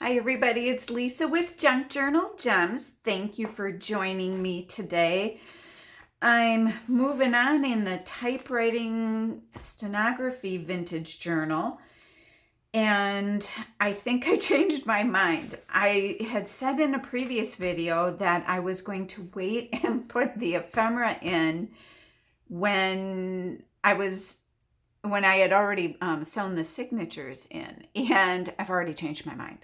Hi everybody, it's Lisa with Junk Journal Gems. Thank you for joining me today. I'm moving on in the typewriting stenography vintage journal, and I think I changed my mind. I had said in a previous video that I was going to wait and put the ephemera in when I had already sewn the signatures in, and I've already changed my mind.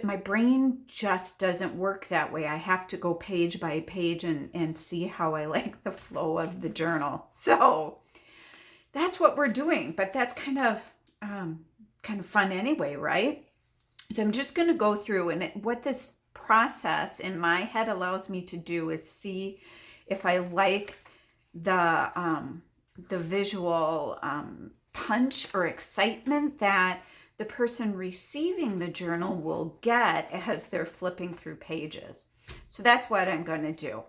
My brain just doesn't work that way. I have to go page by page and see how I like the flow of the journal. So that's what we're doing, but that's kind of fun anyway, right? So I'm just going to go through, and what this process in my head allows me to do is see if I like the visual punch or excitement that the person receiving the journal will get as they're flipping through pages. So that's what I'm going to do.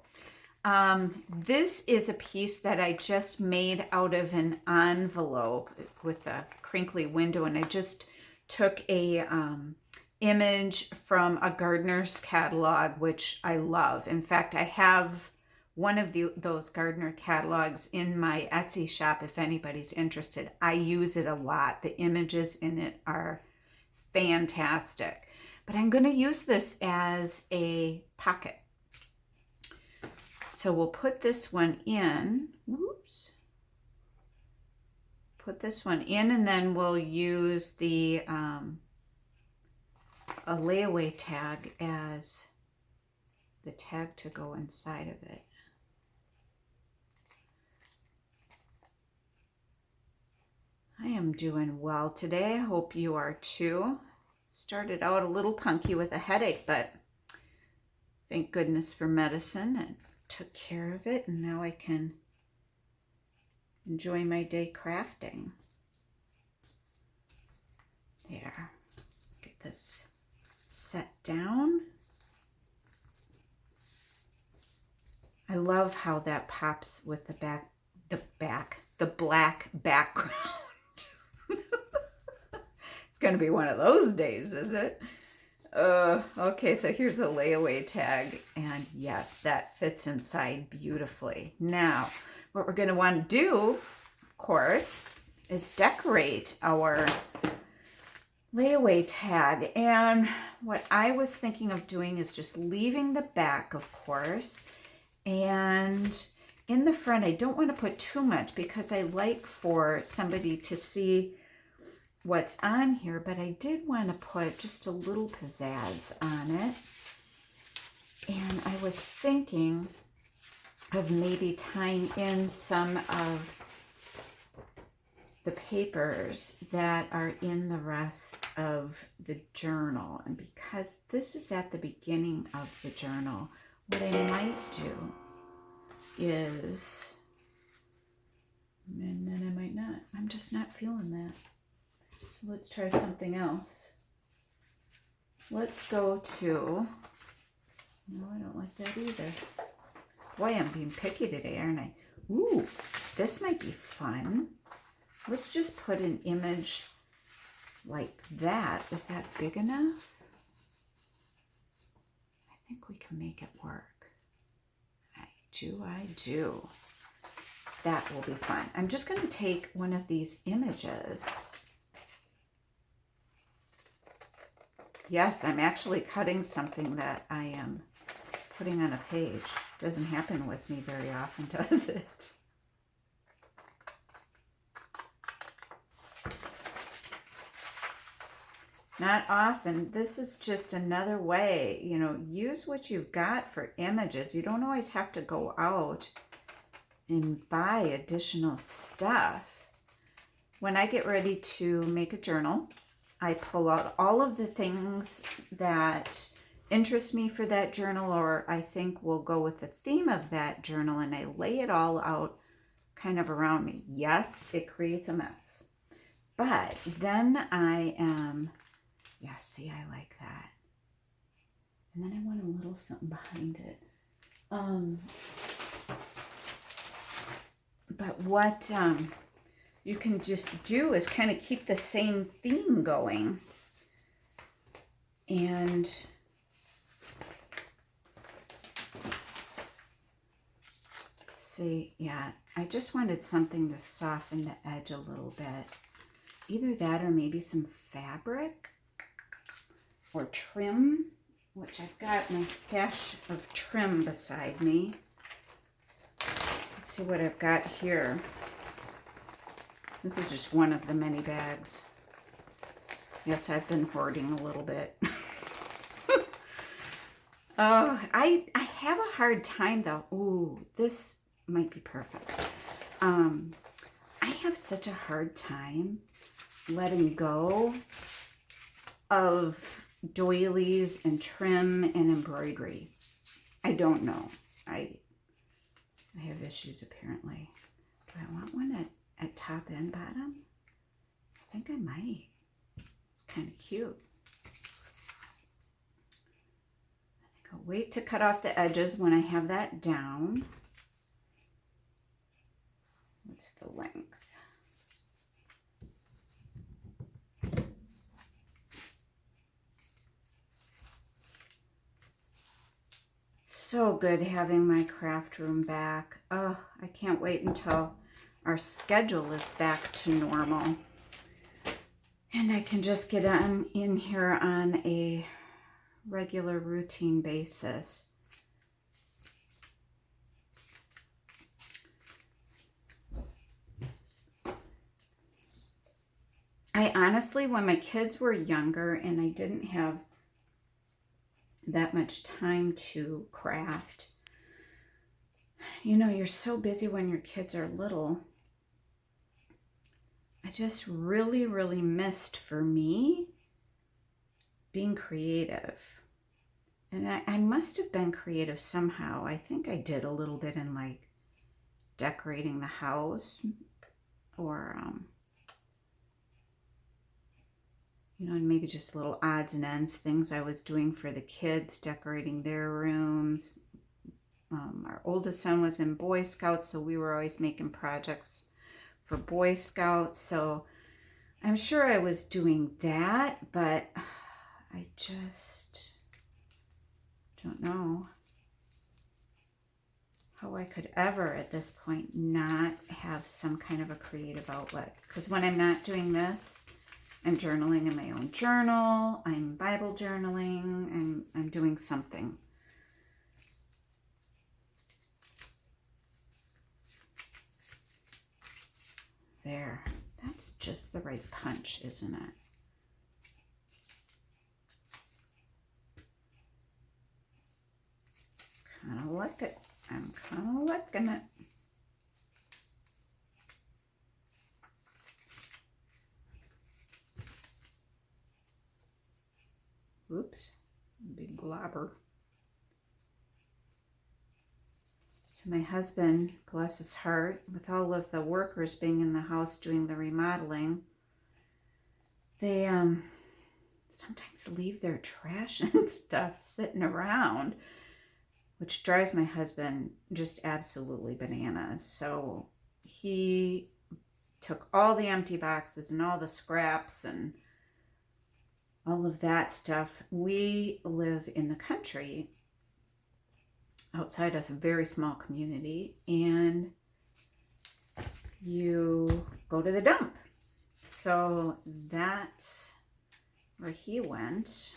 This is a piece that I just made out of an envelope with a crinkly window, and I just took a image from a gardener's catalog, which I love. In fact, I have one of those gardener catalogs in my Etsy shop if anybody's interested. I use it a lot. The images in it are fantastic. But I'm going to use this as a pocket. So we'll put this one in. Whoops. Put this one in, and then we'll use a layaway tag as the tag to go inside of it. I am doing well today. I hope you are too. Started out a little punky with a headache, but thank goodness for medicine and took care of it, and now I can enjoy my day crafting. There. Get this set down. I love how that pops with the black background. It's going to be one of those days, is it? Okay, so here's a layaway tag, and yes, that fits inside beautifully. Now, what we're going to want to do, of course, is decorate our layaway tag. And what I was thinking of doing is just leaving the back, of course, and in the front, I don't want to put too much because I like for somebody to see what's on here, but I did want to put just a little pizzazz on it. And I was thinking of maybe tying in some of the papers that are in the rest of the journal. And because this is at the beginning of the journal, what I might do is, and then I might not. I'm just not feeling that. So let's try something else. Let's go to, no, I don't like that either. Boy, I'm being picky today, aren't I? Ooh, this might be fun. Let's just put an image like that. Is that big enough? I think we can make it work. I do. That will be fun. I'm just going to take one of these images. Yes, I'm actually cutting something that I am putting on a page. Doesn't happen with me very often, does it? Not often. This is just another way, use what you've got for images. You don't always have to go out and buy additional stuff. When I get ready to make a journal, I pull out all of the things that interest me for that journal, or I think will go with the theme of that journal, and I lay it all out kind of around me. Yes, it creates a mess. But then I am... Yeah, see, I like that. And then I want a little something behind it. But what you can just do is kind of keep the same theme going. And see, yeah, I just wanted something to soften the edge a little bit. Either that or maybe some fabric or trim, which I've got my stash of trim beside me. Let's see what I've got here. This is just one of the many bags. Yes, I've been hoarding a little bit. I have a hard time though. Ooh, this might be perfect. I have such a hard time letting go of doilies and trim and embroidery. I don't know. I have issues apparently. Do I want one at top and bottom? I think I might. It's kind of cute. I think I'll wait to cut off the edges when I have that down. What's the length? So good having my craft room back. Oh, I can't wait until our schedule is back to normal. And I can just get in here on a regular routine basis. I honestly, when my kids were younger and I didn't have that much time to craft, you know, you're so busy when your kids are little. I just really, really missed, for me, being creative. And I must have been creative somehow. I think I did a little bit in like decorating the house, or you know, and maybe just little odds and ends, things I was doing for the kids, decorating their rooms. Our oldest son was in Boy Scouts, so we were always making projects for Boy Scouts. So I'm sure I was doing that, but I just don't know how I could ever at this point not have some kind of a creative outlet. Because when I'm not doing this, I'm journaling in my own journal, I'm Bible journaling, I'm doing something. There, that's just the right punch, isn't it? Kind of like it. I'm kind of liking it. Oops, big globber. So my husband, bless his heart, with all of the workers being in the house doing the remodeling, they sometimes leave their trash and stuff sitting around, which drives my husband just absolutely bananas. So he took all the empty boxes and all the scraps and all of that stuff. We live in the country outside a very small community, and you go to the dump. So that's where he went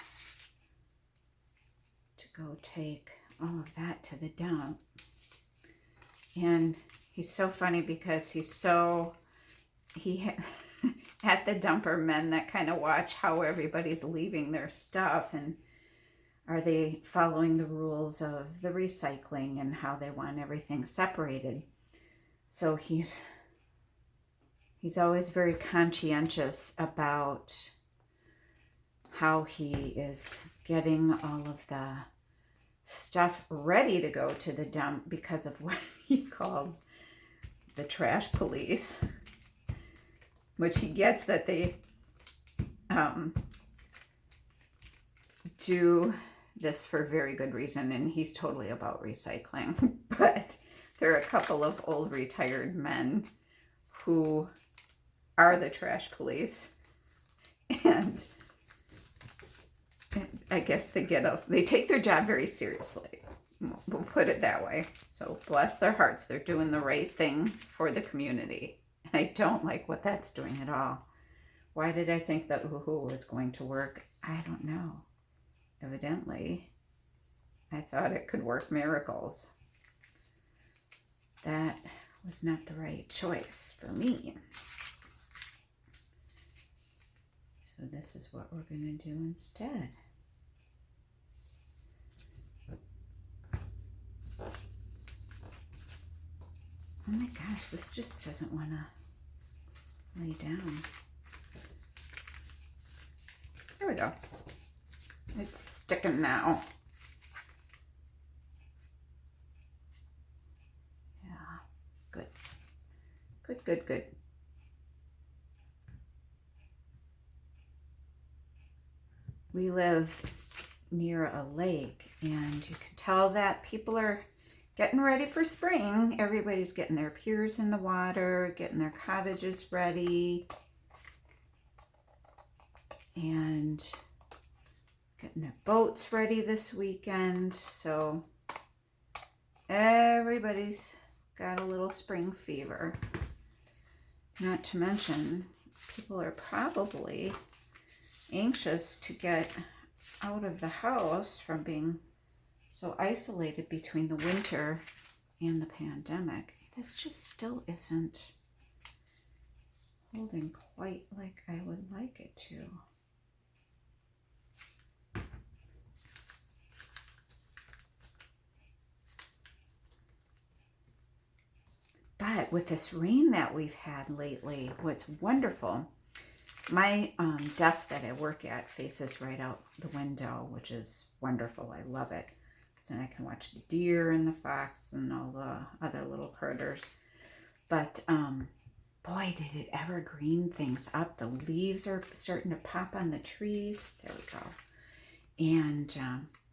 to go take all of that to the dump. And he's so funny because at the dump are men that kind of watch how everybody's leaving their stuff, and are they following the rules of the recycling and how they want everything separated. So he's always very conscientious about how he is getting all of the stuff ready to go to the dump because of what he calls the trash police, which he gets that they do this for very good reason, and he's totally about recycling. But there are a couple of old retired men who are the trash police, and I guess they take their job very seriously. We'll put it that way. So bless their hearts. They're doing the right thing for the community. And I don't like what that's doing at all. Why did I think that Woohoo was going to work? I don't know. Evidently, I thought it could work miracles. That was not the right choice for me. So this is what we're going to do instead. Oh my gosh, this just doesn't want to lay down. There we go. It's sticking now. Yeah, good. Good, good, good. We live near a lake, and you can tell that people are getting ready for spring. Everybody's getting their piers in the water, getting their cottages ready, and getting their boats ready this weekend. So everybody's got a little spring fever. Not to mention, people are probably anxious to get out of the house from being so isolated between the winter and the pandemic. This just still isn't holding quite like I would like it to. But with this rain that we've had lately, what's wonderful, my desk that I work at faces right out the window, which is wonderful. I love it. Then I can watch the deer and the fox and all the other little critters. But boy, did it ever green things up. The leaves are starting to pop on the trees. There we go. And,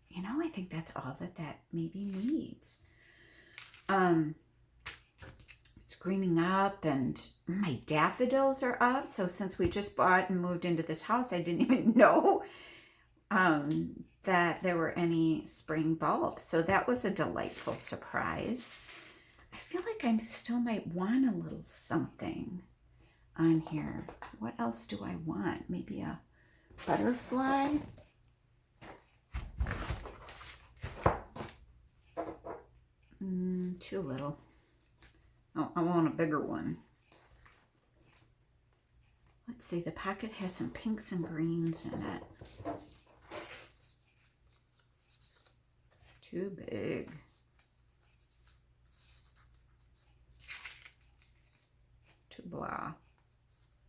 you know, I think that's all that maybe needs. It's greening up, and my daffodils are up. So since we just bought and moved into this house, I didn't even know that there were any spring bulbs. So that was a delightful surprise. I feel like I still might want a little something on here. What else do I want? Maybe a butterfly? Too little. Oh, I want a bigger one. Let's see, the packet has some pinks and greens in it. Too big. Too blah.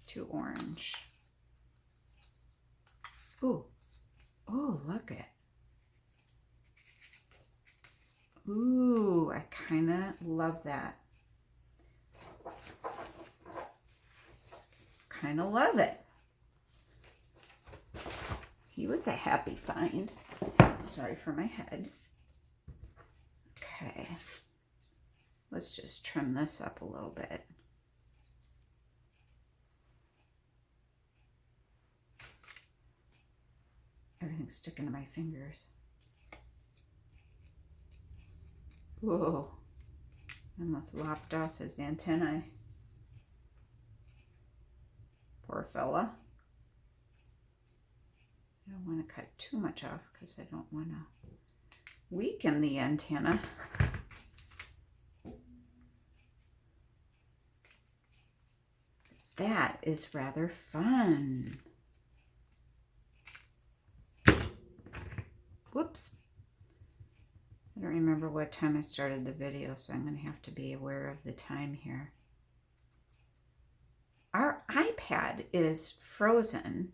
Too orange. Ooh. Oh, look it. Ooh, I kind of love that. Kind of love it. He was a happy find. Sorry for my head. Okay. Let's just trim this up a little bit. Everything's sticking to my fingers. Whoa. I almost lopped off his antennae. Poor fella. I don't want to cut too much off because I don't want to weaken the antenna. That is rather fun. Whoops. I don't remember what time I started the video, so I'm going to have to be aware of the time here. Our iPad is frozen,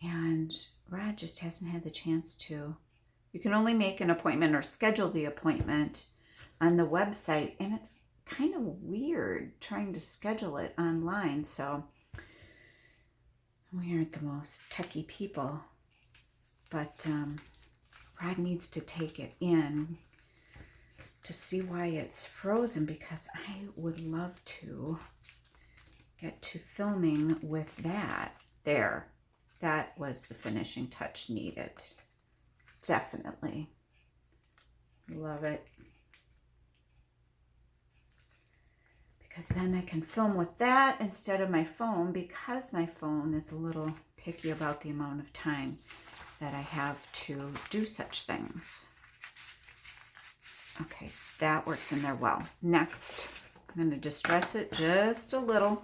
and Rod just hasn't had the chance to. You can only make an appointment or schedule the appointment on the website, and it's kind of weird trying to schedule it online, so we aren't the most techie people. But Rod needs to take it in to see why it's frozen, because I would love to get to filming with that. There. that was the finishing touch needed. Definitely. Love it. Because then I can film with that instead of my phone, because my phone is a little picky about the amount of time that I have to do such things. Okay, that works in there well. Next, I'm going to distress it just a little.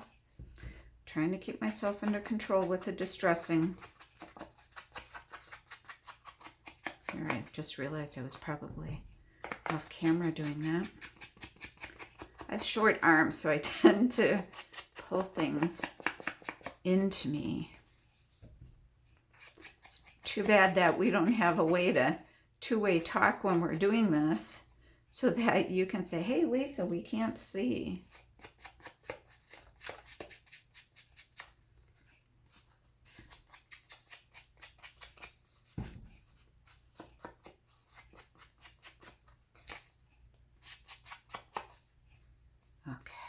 Trying to keep myself under control with the distressing. Here, I just realized I was probably off camera doing that. I have short arms, so I tend to pull things into me. Too bad that we don't have a way to two-way talk when we're doing this, so that you can say, hey, Lisa, we can't see.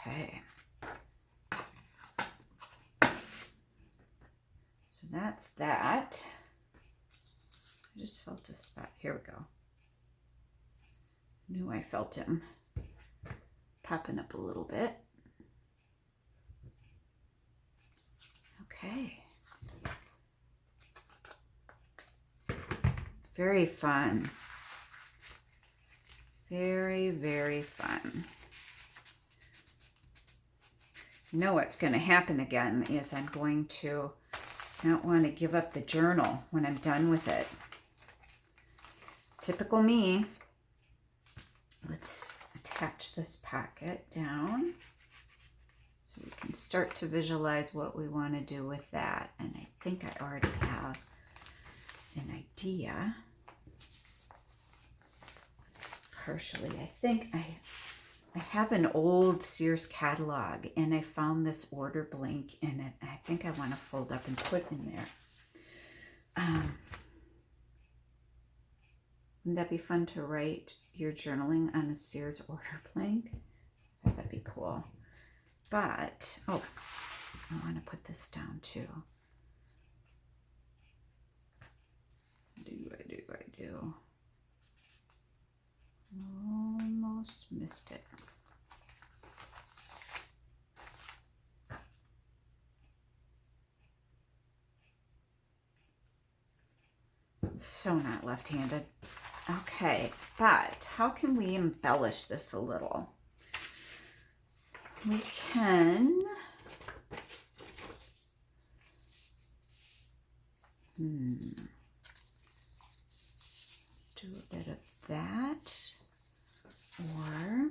Okay. So that's that. I just felt a spot. Here we go. Knew I felt him popping up a little bit. Okay. Very fun. Very, very fun. You know what's going to happen again is I'm going to not want to give up the journal when I'm done with it. Typical me. Let's attach this pocket down so we can start to visualize what we want to do with that. And I think I already have an idea. Partially, I think I have an old Sears catalog, and I found this order blank in it. I think I want to fold up and put in there. Wouldn't that be fun to write your journaling on a Sears order blank? I thought that'd be cool. But, oh, I want to put this down too. I do. Almost missed it. So not left-handed. Okay, but how can we embellish this a little? We can do a bit of that, or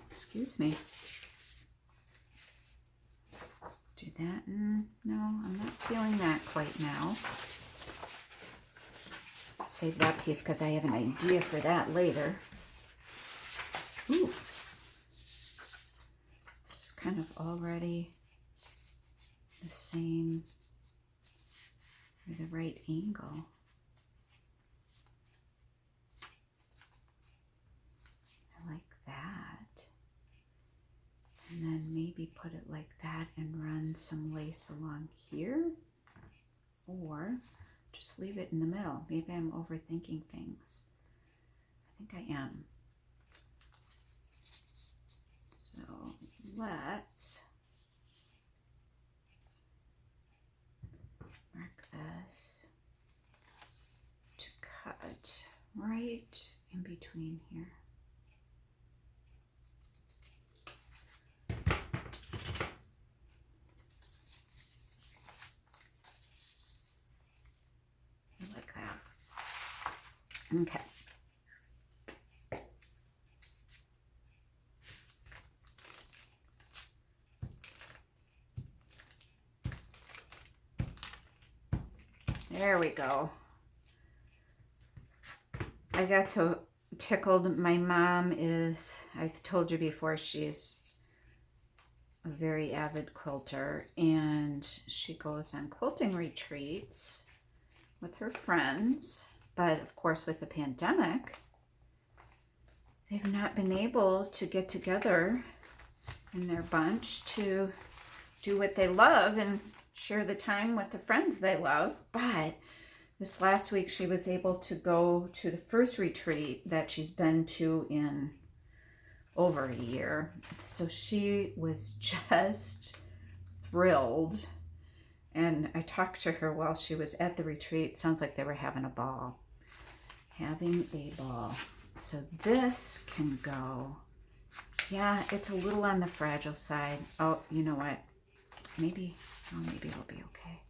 excuse me, do that. No, I'm not feeling that quite now. Save that piece because I have an idea for that later. Ooh. Just kind of already the same, or the right angle. I like that. And then maybe put it like that and run some lace along here. Or just leave it in the middle. Maybe I'm overthinking things. I think I am. So let's mark this to cut right in between here. Okay. There we go. I got so tickled. My mom is, I've told you before, she's a very avid quilter, and she goes on quilting retreats with her friends. But of course, with the pandemic, they've not been able to get together in their bunch to do what they love and share the time with the friends they love. But this last week she was able to go to the first retreat that she's been to in over a year. So she was just thrilled. And I talked to her while she was at the retreat. Sounds like they were having a ball. Having a ball. So this can go. Yeah, it's a little on the fragile side. Oh, you know what? Maybe it'll be okay.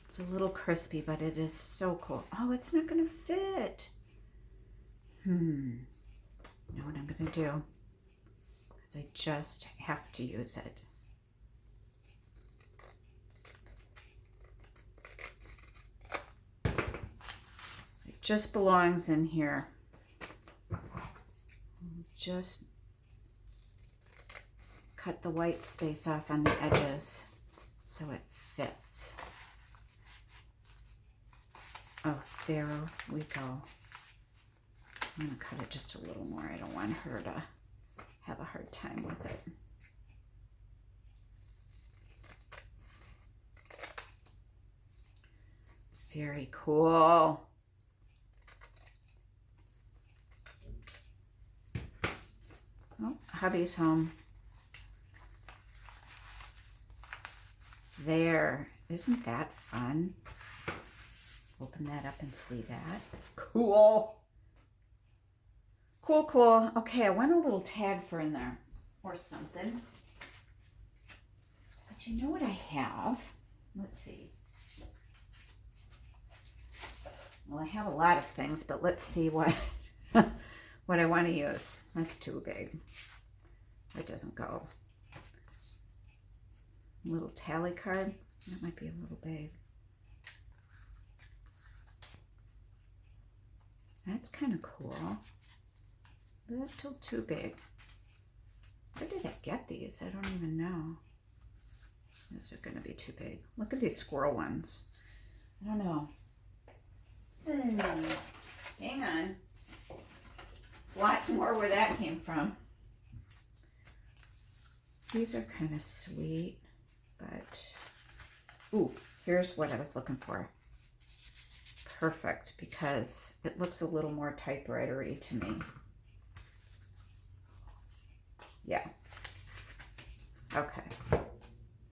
It's a little crispy, but it is so cool. Oh, it's not going to fit. You know what I'm going to do? Because I just have to use it. It just belongs in here. Just cut the white space off on the edges so it fits. Oh, there we go. I'm going to cut it just a little more. I don't want her to have a hard time with it. Very cool. Oh, hubby's home. There. Isn't that fun? Open that up and see that. Cool. Cool, cool. Okay, I want a little tag for in there or something. But you know what I have? Let's see. Well, I have a lot of things, but let's see what what I want to use. That's too big. It doesn't go. A little tally card. That might be a little big. That's kind of cool. A little too big. Where did I get these? I don't even know. Those are going to be too big. Look at these squirrel ones. I don't know. Hang on. Lots more where that came from. These are kind of sweet, but ooh, here's what I was looking for. Perfect, because it looks a little more typewriter-y to me. Yeah. Okay.